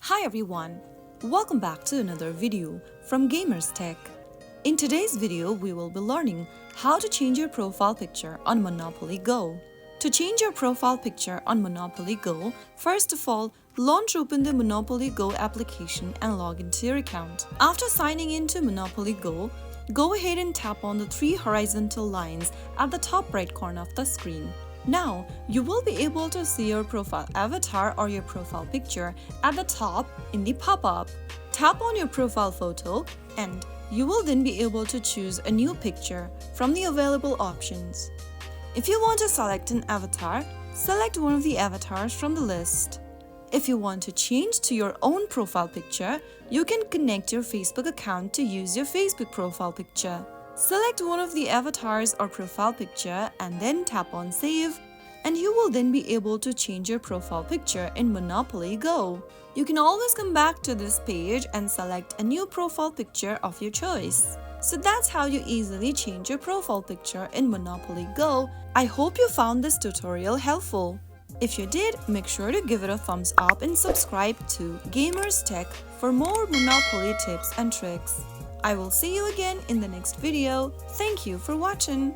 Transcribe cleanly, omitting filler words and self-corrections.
Hi everyone, welcome back to another video from Gamers Tech. In today's video, we will be learning how to change your profile picture on Monopoly Go. To change your profile picture on Monopoly Go, first of all, open the Monopoly Go application and log into your account. After signing into Monopoly Go, go ahead and tap on the three horizontal lines at the top right corner of the screen. Now, you will be able to see your profile avatar or your profile picture at the top in the pop-up. Tap on your profile photo and you will then be able to choose a new picture from the available options. If you want to select an avatar, select one of the avatars from the list. If you want to change to your own profile picture, you can connect your Facebook account to use your Facebook profile picture. Select one of the avatars or profile picture and then tap on Save, and you will then be able to change your profile picture in Monopoly Go. You can always come back to this page and select a new profile picture of your choice. So that's how you easily change your profile picture in Monopoly Go. I hope you found this tutorial helpful. If you did, make sure to give it a thumbs up and subscribe to Gamers Tech for more Monopoly tips and tricks. I will see you again in the next video. Thank you for watching.